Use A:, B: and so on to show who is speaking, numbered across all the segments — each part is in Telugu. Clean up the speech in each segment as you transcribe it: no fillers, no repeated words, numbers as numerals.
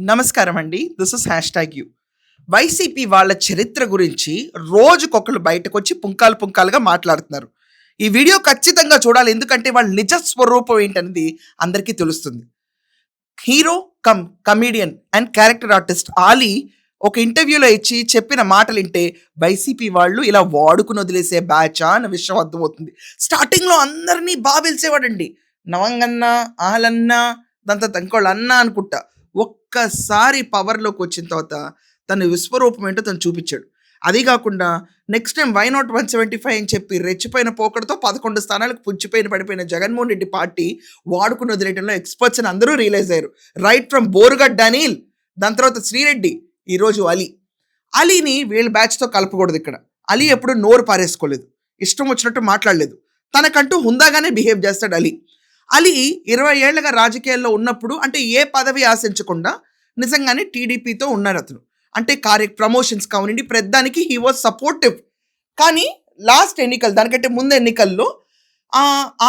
A: నమస్కారం అండి. This is hashtag you. YCP వాళ్ళ చరిత్ర గురించి రోజుకొకళ్ళు బయటకొచ్చి పుంకాలు పుంకాలుగా మాట్లాడుతున్నారు. ఈ వీడియో ఖచ్చితంగా చూడాలి. ఎందుకంటే వాళ్ళ నిజ స్వరూపం ఏంటనేది అందరికీ తెలుస్తుంది. Hero come comedian and character artist Ali ఒక ఇంటర్వ్యూలో ఇచ్చి చెప్పిన మాటలింటే వైసీపీ వాళ్ళు ఇలా వాడుకుని వదిలేసే బ్యాచా అన్న విషయం అర్థమవుతుంది. స్టార్టింగ్‌లో అందరిని పిలిచేవాడండి. నవంగన్న, ఆలన్న, దాని తర్వాత ఇంకోళ్ళు అన్న అనుకుంటా. ఒక్కసారి పవర్‌లోకి వచ్చిన తర్వాత తన విశ్వరూపం ఏంటో తను చూపిచ్చాడు. అదీ గాకుండా నెక్స్ట్ టైమ్ వై నాట్ 175 అని చెప్పి రెచ్చిపోయిన పోకడతో 11 స్థానాలకు పడిపోయిన జగన్మోహన్ రెడ్డి పార్టీ వాడుకుని వదిలేయడంలో ఎక్స్‌పర్ట్స్ అని అందరూ రియలైజ్ అయ్యారు. రైట్ ఫ్రమ్ బోరుగడ్డ అనిల్, దాని తర్వాత శ్రీరెడ్డి, ఈరోజు అలీ. అలీని వీళ్ళ బ్యాచ్‌తో కలపకూడదు ఇక్కడ. అలీ ఎప్పుడు నోరు పారేసుకోలేదు. ఇష్టం వచ్చినట్టు మాట్లాడలేదు. తనకంటూ హుందాగానే బిహేవ్ చేస్తాడు అలీ. అలీ 20 ఏళ్లుగా రాజకీయాల్లో ఉన్నప్పుడు అంటే ఏ పదవి ఆశించకుండా నిజంగానే టీడీపీతో ఉన్నారు అతను. అంటే ప్రమోషన్స్ కావనండి, ప్రతిదానికి హీ వాజ్ సపోర్టివ్. కానీ లాస్ట్ ఎన్నికలు, దానికంటే ముందు ఎన్నికల్లో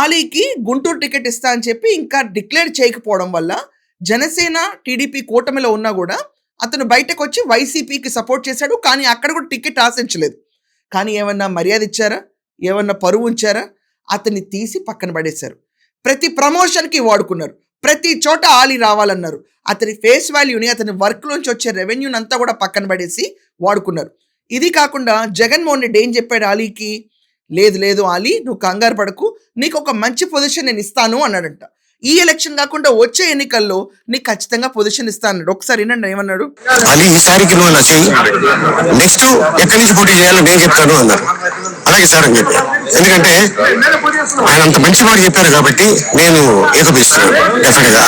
A: ఆలీకి గుంటూరు టికెట్ ఇస్తా అని చెప్పి ఇంకా డిక్లేర్ చేయకపోవడం వల్ల జనసేన టీడీపీ కూటమిలో ఉన్నా కూడా అతను బయటకు వచ్చి వైసీపీకి సపోర్ట్ చేశాడు. కానీ అక్కడ కూడా టికెట్ ఆశించలేదు. కానీ ఏమన్నా మర్యాద ఇచ్చారా? ఏమన్నా పరువు ఉంచారా? అతన్ని తీసి పక్కన పడేశారు. ప్రతి ప్రమోషన్కి వాడుకున్నారు. ప్రతి చోట ఆలీ రావాలన్నారు. అతని ఫేస్ వాల్యూని, అతని వర్క్లోంచి వచ్చే రెవెన్యూని అంతా కూడా పక్కన పడేసి వాడుకున్నారు. ఇది కాకుండా జగన్మోహన్ రెడ్డి ఏం చెప్పాడు ఆలీకి? లేదు లేదు ఆలీ, నువ్వు కంగారు పడకు, నీకు ఒక మంచి పొజిషన్ నేను ఇస్తాను అన్నాడంట. ఈ ఎలక్షన్ కాకుండా వచ్చే ఎన్నికల్లో నీకు ఖచ్చితంగా పొజిషన్ ఇస్తా అన్నాడు. ఒకసారి వినండి ఏమన్నాడు.
B: అలీ, ఈసారికి నువ్వు నా చెయ్యి, నెక్స్ట్ ఎక్కడి నుంచి పోటీ చేయాలో నేను చెప్తాను అన్నారు. అలాగే సార్ అని చెప్పి, ఎందుకంటే ఆయన అంత మంచి మాట చెప్పారు కాబట్టి నేను ఏకపిస్తున్నాను డెఫినెట్ గా.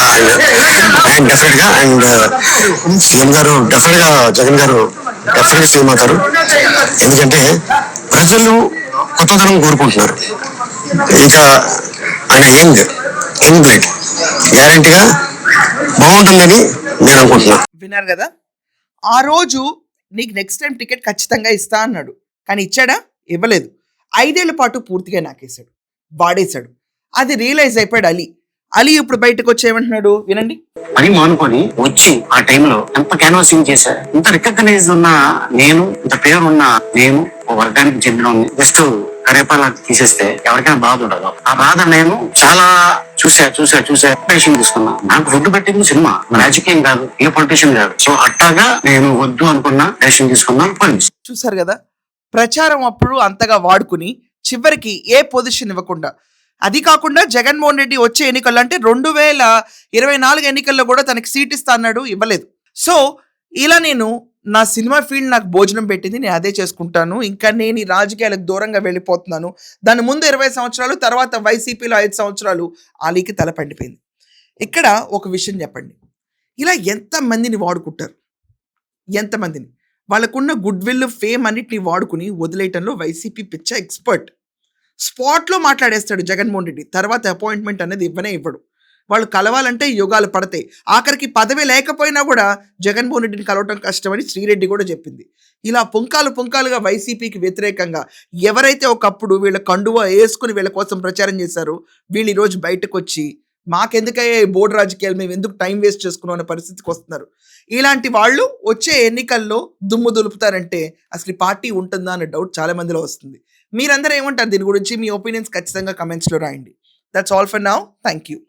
B: అండ్ సీఎం గారు డెఫినెట్ గా, జగన్ గారు డెఫినెట్ గా సీఎం అవుతారు. ఎందుకంటే ప్రజలు కొత్తదనం కోరుకుంటున్నారు. ఇంకా ఆయన యంగ్ బ్లడ్ గ్యారంటీగా బాగుంటుందని నేను అనుకుంటున్నాను.
A: విన్నారు కదా, ఆ రోజు నీకు నెక్స్ట్ టైం టికెట్ ఖచ్చితంగా ఇస్తా అన్నాడు. కానీ ఇచ్చాడా? ఇవ్వలేదు. 5 ఏళ్ల పాటు పూర్తిగా నాకేశాడు, వాడేశాడు. అది రియలైజ్ అయిపోయాడు అలీ. అలీ ఇప్పుడు బయటకు వచ్చి ఏమంటున్నాడు వినండి.
B: పని మానుకొని వచ్చి ఆ టైంలో ఎంత క్యాన్వాసింగ్ చేశా, ఇంత రికగ్నైజ్ ఉన్న నేను, ఇంత పేరు ఉన్న నేను, ఒక వర్గానికి చెందిన జస్ట్ కరేపాల తీసేస్తే ఎవరికైనా బాధ ఉండదు. ఆ బాధ నేను చాలా చూసా పొలిటీషియన్ తీసుకున్నా. నాకు ఫుడ్ పెట్టింది సినిమా, రాజకీయం కాదు, ఏ పొలిటీషియన్ కాదు. సో అట్టాగా నేను వద్దు అనుకున్నా, డెసిషన్ తీసుకున్నా.
A: చూసారు కదా, ప్రచారం అప్పుడు అంతగా వాడుకుని చివరికి ఏ పొజిషన్ ఇవ్వకుండా. అది కాకుండా జగన్మోహన్ రెడ్డి వచ్చే ఎన్నికల్లో అంటే 2024 ఎన్నికల్లో కూడా తనకి సీట్ ఇస్తా అన్నాడు, ఇవ్వలేదు. సో ఇలా నేను నా సినిమా ఫీల్డ్ నాకు భోజనం పెట్టింది, నేను అదే చేసుకుంటాను, ఇంకా నేను ఈ రాజకీయాలకు దూరంగా వెళ్ళిపోతున్నాను. దాని ముందు 20 సంవత్సరాలు, తర్వాత వైసీపీలో 5 సంవత్సరాలు ఆలీకి తల పండిపోయింది. ఇక్కడ ఒక విషయం చెప్పండి, ఇలా ఎంతమందిని వాడుకుంటారు, ఎంతమందిని వాళ్ళకున్న గుడ్ విల్, ఫేమ్ అన్నిటిని వాడుకుని వదిలేయటంలో వైసీపీ పిచ్చ ఎక్స్పర్ట్. స్పాట్లో మాట్లాడేస్తాడు జగన్మోహన్ రెడ్డి. తర్వాత అపాయింట్మెంట్ అనేది ఇవ్వడు. వాళ్ళు కలవాలంటే యుగాలు పడతాయి. ఆఖరికి పదవి లేకపోయినా కూడా జగన్మోహన్ రెడ్డిని కలవటం కష్టమని శ్రీరెడ్డి కూడా చెప్పింది. ఇలా పుంకాలుగా వైసీపీకి వ్యతిరేకంగా ఎవరైతే ఒకప్పుడు వీళ్ళ కండువా వేసుకుని వీళ్ళ కోసం ప్రచారం చేశారో వీళ్ళు ఈరోజు బయటకు వచ్చి మాకెందుకయ్యే బోర్డు రాజకీయాలు, మేము ఎందుకు టైం వేస్ట్ చేసుకున్నాం అనే పరిస్థితికి వస్తున్నారు. ఇలాంటి వాళ్ళు వచ్చే ఎన్నికల్లో దుమ్ము దులుపుతారంటే అసలు ఈ పార్టీ ఉంటుందా అనే డౌట్ చాలా మందిలో వస్తుంది. మీరందరూ ఏమంటారు దీని గురించి? మీ ఒపీనియన్స్ ఖచ్చితంగా కమెంట్స్లో రాయండి. That's all for now. Thank you.